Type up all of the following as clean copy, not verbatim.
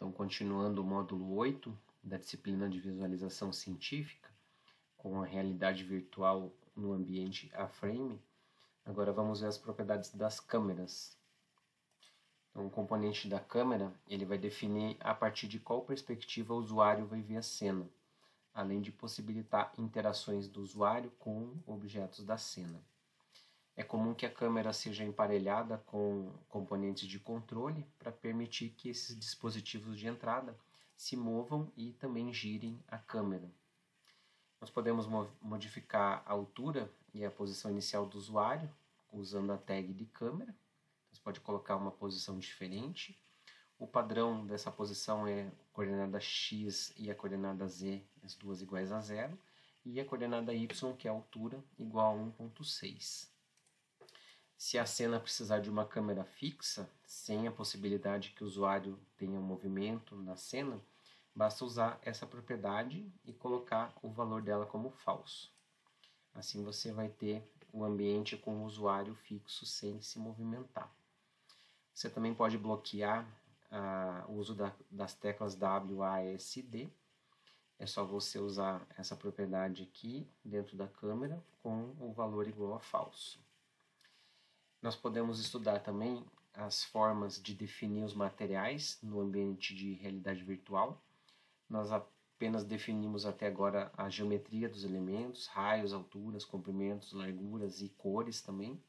Então, continuando o módulo 8 da disciplina de visualização científica, com a realidade virtual no ambiente A-Frame, agora vamos ver as propriedades das câmeras. Então, o componente da câmera ele vai definir a partir de qual perspectiva o usuário vai ver a cena, além de possibilitar interações do usuário com objetos da cena. É comum que a câmera seja emparelhada com componentes de controle para permitir que esses dispositivos de entrada se movam e também girem a câmera. Nós podemos modificar a altura e a posição inicial do usuário usando a tag de câmera. Você pode colocar uma posição diferente. O padrão dessa posição é a coordenada x e a coordenada z, as duas iguais a 0, e a coordenada y, que é a altura, igual a 1.6. Se a cena precisar de uma câmera fixa, sem a possibilidade que o usuário tenha movimento na cena, basta usar essa propriedade e colocar o valor dela como falso. Assim você vai ter o ambiente com o usuário fixo sem se movimentar. Você também pode bloquear o uso das teclas W, A, S e D. É só você usar essa propriedade aqui dentro da câmera com o valor igual a falso. Nós podemos estudar também as formas de definir os materiais no ambiente de realidade virtual. Nós apenas definimos até agora a geometria dos elementos, raios, alturas, comprimentos, larguras e cores também.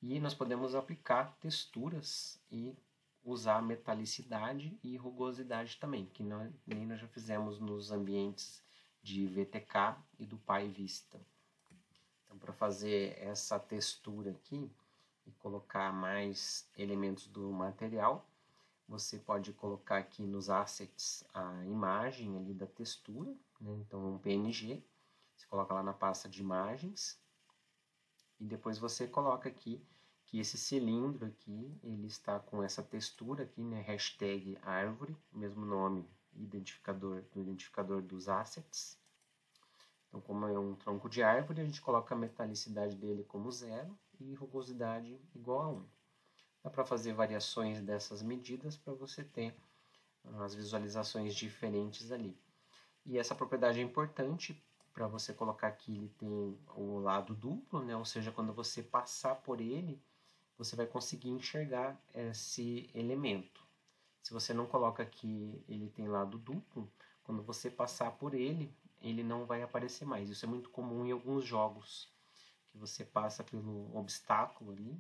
E nós podemos aplicar texturas e usar metalicidade e rugosidade também, que nós já fizemos nos ambientes de VTK e do PyVista. Então, para fazer essa textura aqui e colocar mais elementos do material, você pode colocar aqui nos assets a imagem ali da textura, né? Então um PNG, você coloca lá na pasta de imagens e depois você coloca aqui que esse cilindro aqui, ele está com essa textura aqui, né? Hashtag árvore, mesmo nome do identificador dos assets. Então, como é um tronco de árvore, a gente coloca a metalicidade dele como 0 e rugosidade igual a 1. Dá para fazer variações dessas medidas para você ter as visualizações diferentes ali. E essa propriedade é importante para você colocar aqui, ele tem o lado duplo, né? Ou seja, quando você passar por ele, você vai conseguir enxergar esse elemento. Se você não coloca aqui, ele tem lado duplo, quando você passar por ele, ele não vai aparecer mais. Isso é muito comum em alguns jogos, que você passa pelo obstáculo ali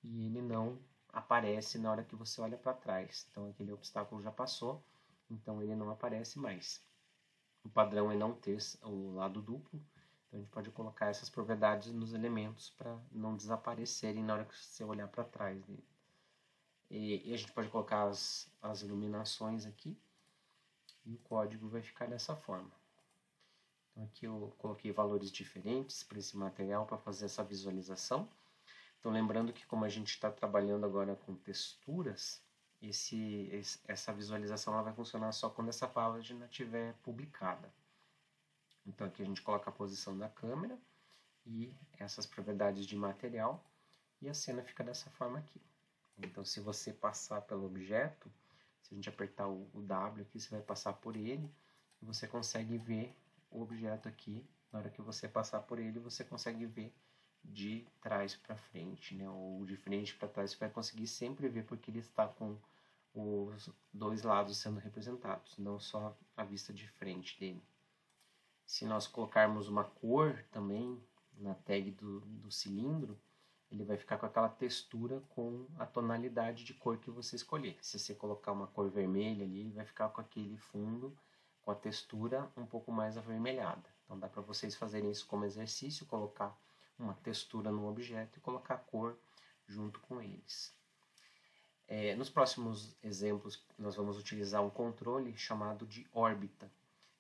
e ele não aparece na hora que você olha para trás. Então aquele obstáculo já passou, então ele não aparece mais. O padrão é não ter o lado duplo, então a gente pode colocar essas propriedades nos elementos para não desaparecerem na hora que você olhar para trás dele. E a gente pode colocar as iluminações aqui e o código vai ficar dessa forma. Então aqui eu coloquei valores diferentes para esse material para fazer essa visualização. Então lembrando que como a gente está trabalhando agora com texturas, essa visualização ela vai funcionar só quando essa página estiver publicada. Então aqui a gente coloca a posição da câmera e essas propriedades de material e a cena fica dessa forma aqui. Então se você passar pelo objeto, se a gente apertar o W aqui, você vai passar por ele e você consegue ver o objeto aqui. Na hora que você passar por ele, você consegue ver de trás para frente, né? Ou de frente para trás, você vai conseguir sempre ver porque ele está com os dois lados sendo representados, não só a vista de frente dele. Se nós colocarmos uma cor também na tag do cilindro, ele vai ficar com aquela textura com a tonalidade de cor que você escolher. Se você colocar uma cor vermelha ali, ele vai ficar com aquele fundo, com a textura um pouco mais avermelhada. Então dá para vocês fazerem isso como exercício, colocar uma textura no objeto e colocar a cor junto com eles. Nos próximos exemplos, nós vamos utilizar um controle chamado de órbita,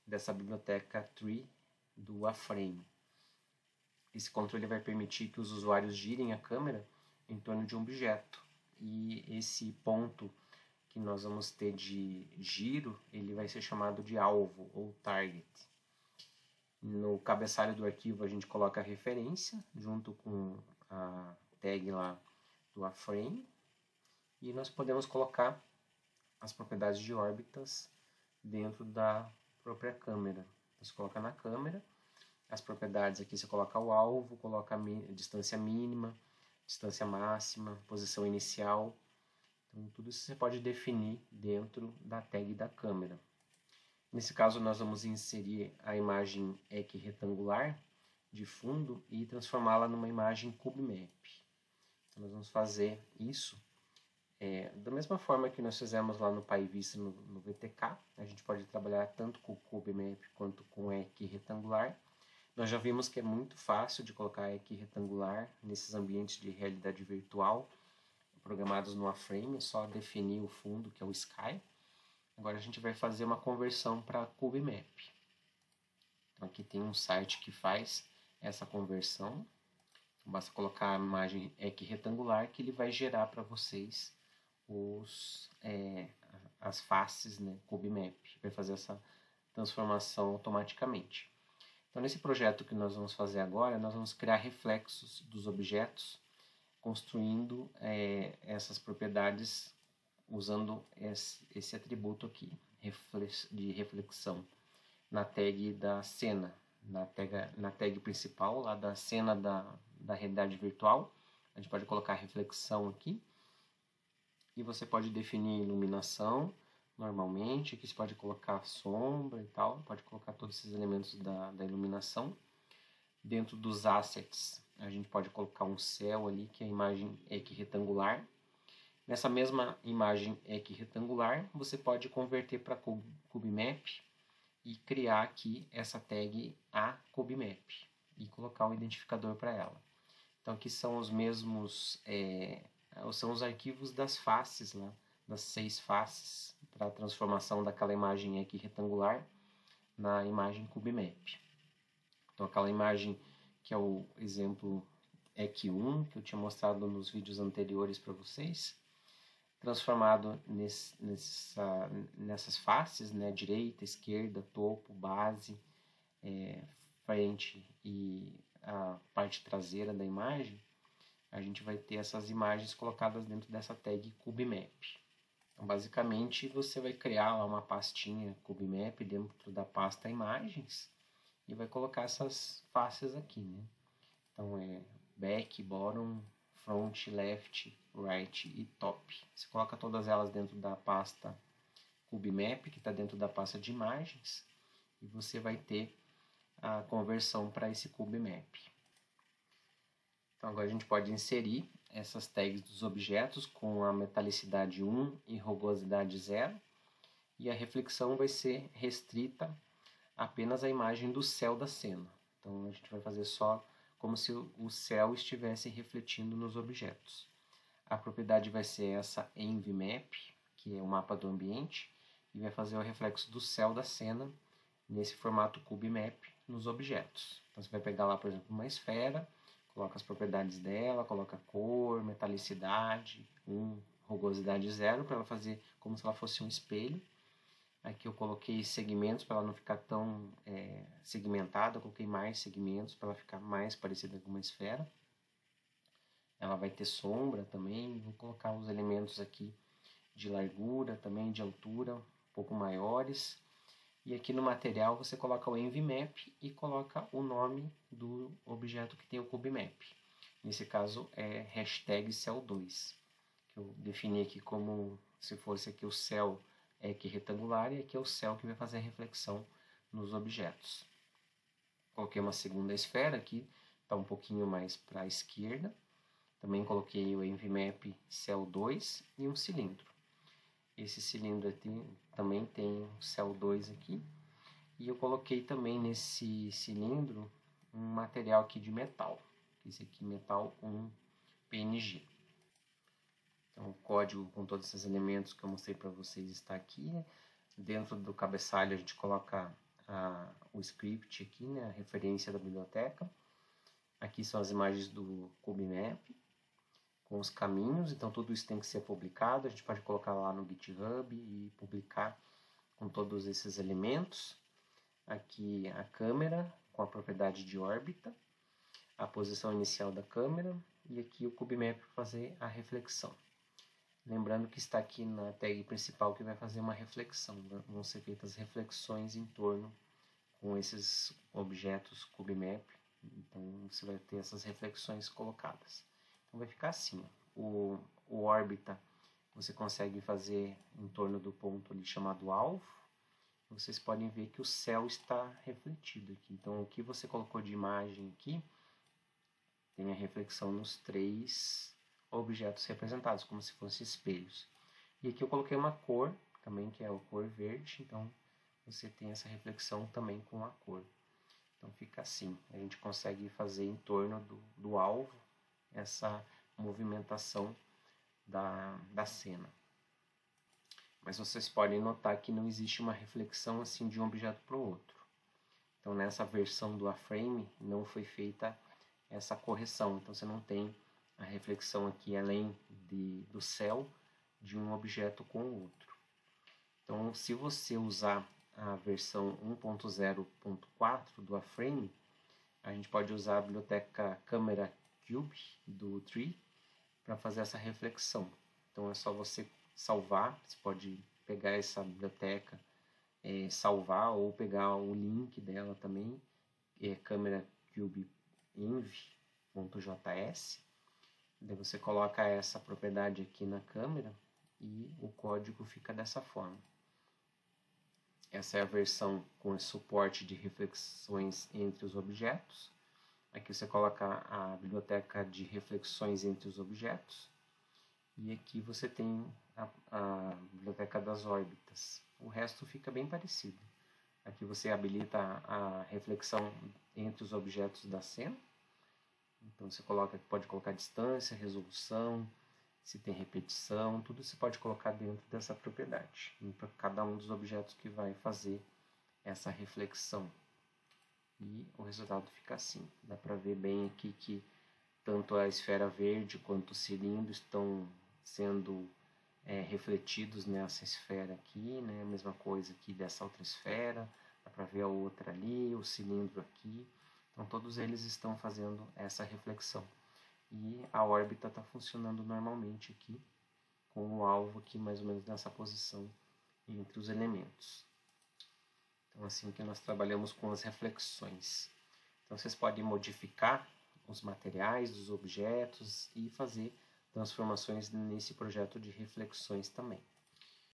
dessa biblioteca Tree do A-Frame. Esse controle vai permitir que os usuários girem a câmera em torno de um objeto. E esse ponto que nós vamos ter de giro, ele vai ser chamado de alvo ou target. No cabeçalho do arquivo a gente coloca a referência junto com a tag lá do A-Frame e nós podemos colocar as propriedades de órbitas dentro da própria câmera. Você coloca na câmera, as propriedades aqui você coloca o alvo, coloca a distância mínima, distância máxima, posição inicial. Então, tudo isso você pode definir dentro da tag da câmera. Nesse caso, nós vamos inserir a imagem equiretangular de fundo e transformá-la numa imagem CubeMap. Então, nós vamos fazer isso da mesma forma que nós fizemos lá no PyVista no VTK. A gente pode trabalhar tanto com o CubeMap quanto com o equiretangular. Nós já vimos que é muito fácil de colocar equiretangular nesses ambientes de realidade virtual programados no A-Frame, é só definir o fundo, que é o Sky. Agora a gente vai fazer uma conversão para CubeMap. Então aqui tem um site que faz essa conversão. Então, basta colocar a imagem equiretangular que ele vai gerar para vocês as faces, né, CubeMap. Vai fazer essa transformação automaticamente. Então nesse projeto que nós vamos fazer agora, nós vamos criar reflexos dos objetos, construindo essas propriedades usando esse atributo aqui, de reflexão, na tag da cena, na tag principal, lá da cena da realidade virtual. A gente pode colocar reflexão aqui, e você pode definir iluminação normalmente, aqui você pode colocar sombra e tal, pode colocar todos esses elementos da iluminação. Dentro dos assets, a gente pode colocar um céu ali, que é a imagem equiretangular. Nessa mesma imagem equiretangular, você pode converter para CubeMap e criar aqui essa tag ACubeMap e colocar um identificador para ela. Então aqui são os mesmos, são os arquivos das faces lá, das 6 faces, para a transformação daquela imagem equiretangular na imagem CubeMap. Então aquela imagem que é o exemplo EQ1, que eu tinha mostrado nos vídeos anteriores para vocês, transformado nessas faces, né, direita, esquerda, topo, base, frente e a parte traseira da imagem, a gente vai ter essas imagens colocadas dentro dessa tag CubeMap. Então, basicamente, você vai criar lá uma pastinha CubeMap dentro da pasta imagens e vai colocar essas faces aqui, né? Então, back, bottom, front, left, right e top. Você coloca todas elas dentro da pasta CubeMap, que está dentro da pasta de imagens, e você vai ter a conversão para esse CubeMap. Então agora a gente pode inserir essas tags dos objetos com a metalicidade 1 e rugosidade 0, e a reflexão vai ser restrita apenas à imagem do céu da cena. Então a gente vai fazer só como se o céu estivesse refletindo nos objetos. A propriedade vai ser essa EnvMap, que é o mapa do ambiente, e vai fazer o reflexo do céu da cena nesse formato CubeMap nos objetos. Então você vai pegar lá, por exemplo, uma esfera, coloca as propriedades dela, coloca cor, metalicidade, rugosidade 0, para ela fazer como se ela fosse um espelho. Aqui eu coloquei segmentos para ela não ficar tão segmentada, eu coloquei mais segmentos para ela ficar mais parecida com uma esfera. Ela vai ter sombra também, vou colocar os elementos aqui de largura também, de altura, um pouco maiores. E aqui no material você coloca o EnvMap e coloca o nome do objeto que tem o CubeMap. Nesse caso é hashtag céu2, que eu defini aqui como se fosse aqui o céu equiretangular, e aqui é o céu que vai fazer a reflexão nos objetos. Coloquei uma segunda esfera aqui, está um pouquinho mais para a esquerda. Também coloquei o EnvMap céu2 e um cilindro. Esse cilindro aqui também tem um céu2 aqui. E eu coloquei também nesse cilindro um material aqui de metal. Esse aqui, metal 1 PNG. Então, o código com todos esses elementos que eu mostrei para vocês está aqui. Dentro do cabeçalho a gente coloca o script aqui, né, a referência da biblioteca. Aqui são as imagens do CubeMap, com os caminhos. Então tudo isso tem que ser publicado. A gente pode colocar lá no GitHub e publicar com todos esses elementos. Aqui a câmera com a propriedade de órbita, a posição inicial da câmera, e aqui o CubeMap para fazer a reflexão. Lembrando que está aqui na tag principal que vai fazer uma reflexão. Vão ser feitas reflexões em torno com esses objetos CubeMap. Então você vai ter essas reflexões colocadas. Então vai ficar assim. O órbita você consegue fazer em torno do ponto ali chamado alvo. Vocês podem ver que o céu está refletido aqui. Então o que você colocou de imagem aqui tem a reflexão nos 3 objetos representados, como se fossem espelhos. E aqui eu coloquei uma cor também, que é a cor verde, então você tem essa reflexão também com a cor. Então fica assim, a gente consegue fazer em torno do alvo essa movimentação da cena. Mas vocês podem notar que não existe uma reflexão assim de um objeto para o outro. Então nessa versão do A-Frame não foi feita essa correção, então você não tem a reflexão aqui além do céu de um objeto com o outro. Então se você usar a versão 1.0.4 do A-Frame, a gente pode usar a biblioteca Camera Cube do Tree para fazer essa reflexão. Então é só você salvar, você pode pegar essa biblioteca, salvar ou pegar o link dela também, Camera Cube env.js. Daí você coloca essa propriedade aqui na câmera e o código fica dessa forma. Essa é a versão com suporte de reflexões entre os objetos. Aqui você coloca a biblioteca de reflexões entre os objetos. E aqui você tem a biblioteca das órbitas. O resto fica bem parecido. Aqui você habilita a reflexão entre os objetos da cena. Então você pode colocar distância, resolução, se tem repetição, tudo você pode colocar dentro dessa propriedade, para cada um dos objetos que vai fazer essa reflexão. E o resultado fica assim. Dá para ver bem aqui que tanto a esfera verde quanto o cilindro estão sendo refletidos nessa esfera aqui, né? A mesma coisa aqui dessa outra esfera, dá para ver a outra ali, o cilindro aqui. Então todos eles estão fazendo essa reflexão. E a órbita está funcionando normalmente aqui, com o alvo aqui mais ou menos nessa posição entre os elementos. Então assim que nós trabalhamos com as reflexões. Então vocês podem modificar os materiais dos objetos e fazer transformações nesse projeto de reflexões também.